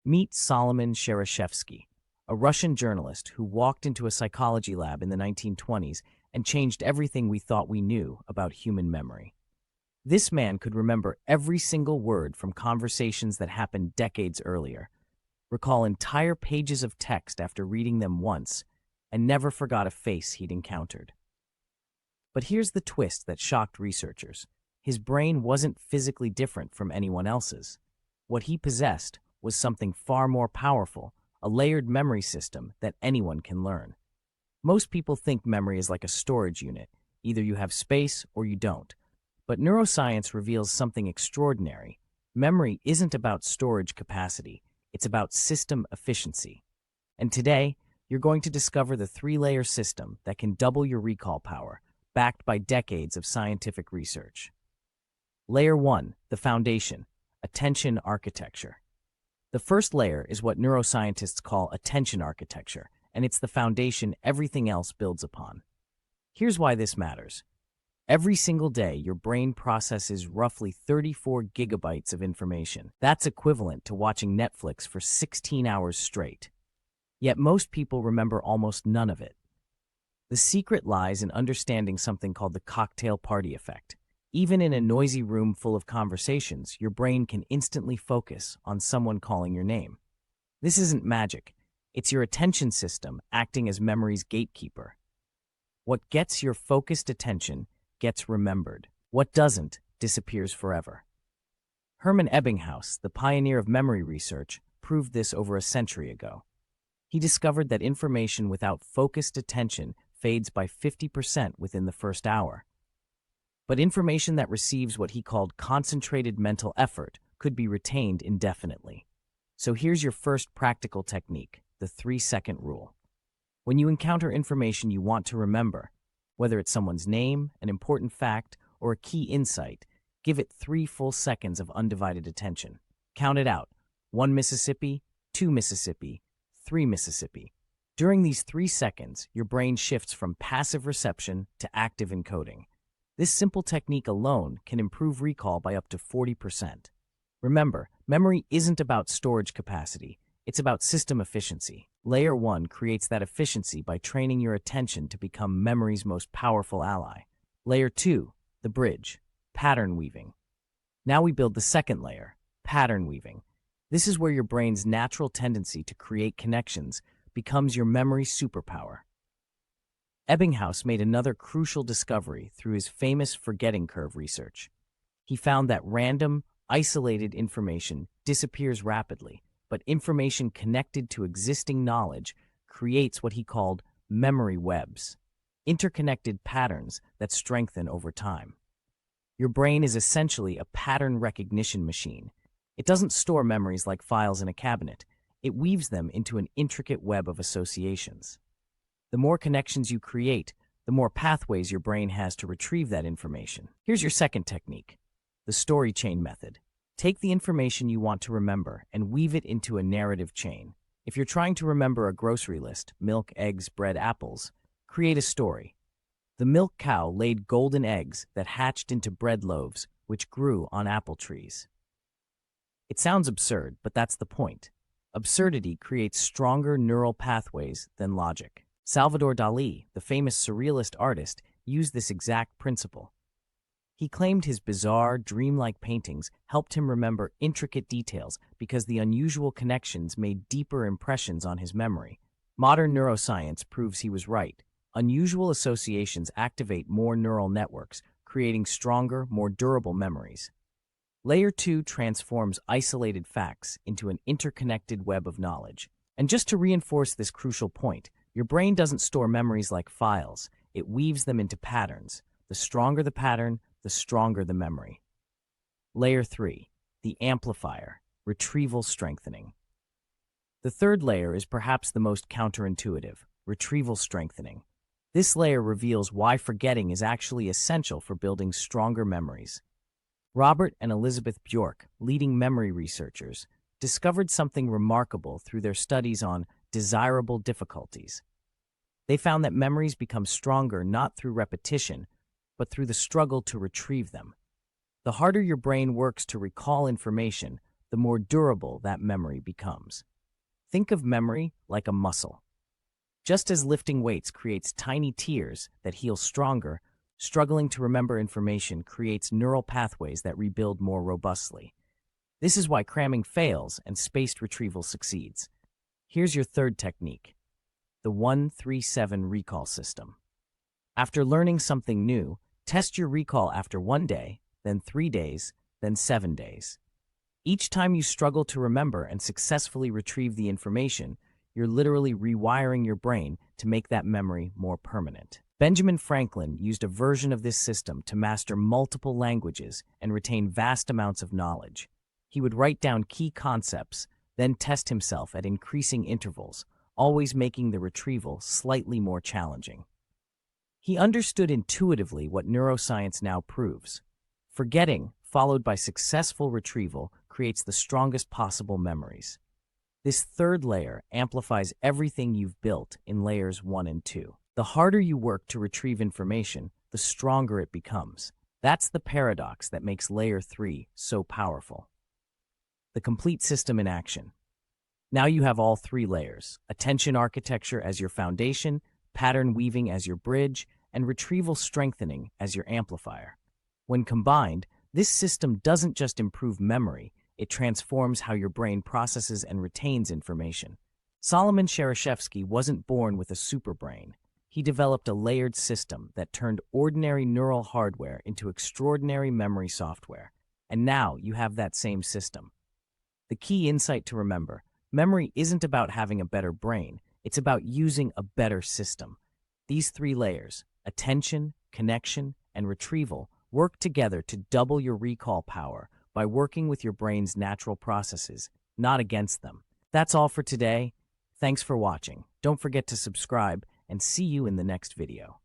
Meet Solomon Shereshevsky, a Russian journalist who walked into a psychology lab in the 1920s and changed everything we thought we knew about human memory. This man could remember every single word from conversations that happened decades earlier, recall entire pages of text after reading them once, and never forgot a face he'd encountered. But here's the twist that shocked researchers. His brain wasn't physically different from anyone else's. What he possessed was something far more powerful, a layered memory system that anyone can learn. Most people think memory is like a storage unit. Either you have space or you don't. But neuroscience reveals something extraordinary. Memory isn't about storage capacity. It's about system efficiency. And today, you're going to discover the three-layer system that can double your recall power, backed by decades of scientific research. Layer 1, the foundation, attention architecture. The first layer is what neuroscientists call attention architecture, and it's the foundation everything else builds upon. Here's why this matters. Every single day, your brain processes roughly 34 gigabytes of information. That's equivalent to watching Netflix for 16 hours straight. Yet most people remember almost none of it. The secret lies in understanding something called the cocktail party effect. Even in a noisy room full of conversations, your brain can instantly focus on someone calling your name. This isn't magic. It's your attention system acting as memory's gatekeeper. What gets your focused attention gets remembered. What doesn't disappears forever. Hermann Ebbinghaus, the pioneer of memory research, proved this over a century ago. He discovered that information without focused attention fades by 50% within the first hour. But information that receives what he called concentrated mental effort could be retained indefinitely. So here's your first practical technique, the 3-second rule. When you encounter information you want to remember, whether it's someone's name, an important fact, or a key insight, give it 3 full seconds of undivided attention. Count it out. 1 Mississippi, 2 Mississippi, 3 Mississippi. During these 3 seconds, your brain shifts from passive reception to active encoding. This simple technique alone can improve recall by up to 40%. Remember, memory isn't about storage capacity. It's about system efficiency. Layer 1 creates that efficiency by training your attention to become memory's most powerful ally. Layer 2, the bridge, pattern weaving. Now we build the second layer, pattern weaving. This is where your brain's natural tendency to create connections becomes your memory superpower. Ebbinghaus made another crucial discovery through his famous forgetting curve research. He found that random, isolated information disappears rapidly, but information connected to existing knowledge creates what he called memory webs, interconnected patterns that strengthen over time. Your brain is essentially a pattern recognition machine. It doesn't store memories like files in a cabinet. It weaves them into an intricate web of associations. The more connections you create, the more pathways your brain has to retrieve that information. Here's your second technique, the story chain method. Take the information you want to remember and weave it into a narrative chain. If you're trying to remember a grocery list, milk, eggs, bread, apples, create a story. The milk cow laid golden eggs that hatched into bread loaves, which grew on apple trees. It sounds absurd, but that's the point. Absurdity creates stronger neural pathways than logic. Salvador Dali, the famous surrealist artist, used this exact principle. He claimed his bizarre, dreamlike paintings helped him remember intricate details because the unusual connections made deeper impressions on his memory. Modern neuroscience proves he was right. Unusual associations activate more neural networks, creating stronger, more durable memories. Layer 2 transforms isolated facts into an interconnected web of knowledge. And just to reinforce this crucial point, your brain doesn't store memories like files. It weaves them into patterns. The stronger the pattern, the stronger the memory. Layer 3, the amplifier, retrieval strengthening. The third layer is perhaps the most counterintuitive, retrieval strengthening. This layer reveals why forgetting is actually essential for building stronger memories. Robert and Elizabeth Bjork, leading memory researchers, discovered something remarkable through their studies on desirable difficulties. They found that memories become stronger not through repetition, but through the struggle to retrieve them. The harder your brain works to recall information, the more durable that memory becomes. Think of memory like a muscle. Just as lifting weights creates tiny tears that heal stronger, struggling to remember information creates neural pathways that rebuild more robustly. This is why cramming fails and spaced retrieval succeeds. Here's your third technique: the 1-3-7 recall system. After learning something new, test your recall after 1 day, then 3 days, then 7 days. Each time you struggle to remember and successfully retrieve the information, you're literally rewiring your brain to make that memory more permanent. Benjamin Franklin used a version of this system to master multiple languages and retain vast amounts of knowledge. He would write down key concepts, then test himself at increasing intervals, always making the retrieval slightly more challenging. He understood intuitively what neuroscience now proves. Forgetting, followed by successful retrieval, creates the strongest possible memories. This third layer amplifies everything you've built in layers 1 and 2. The harder you work to retrieve information, the stronger it becomes. That's the paradox that makes layer 3 so powerful. The complete system in action. Now you have all 3 layers: attention architecture as your foundation, pattern weaving as your bridge, and retrieval strengthening as your amplifier. When combined, this system doesn't just improve memory, it transforms how your brain processes and retains information. Solomon Shereshevsky wasn't born with a superbrain. He developed a layered system that turned ordinary neural hardware into extraordinary memory software. And now you have that same system. The key insight to remember: memory isn't about having a better brain, it's about using a better system. These 3 layers, attention, connection, and retrieval, work together to double your recall power by working with your brain's natural processes, not against them. That's all for today. Thanks for watching. Don't forget to subscribe, and see you in the next video.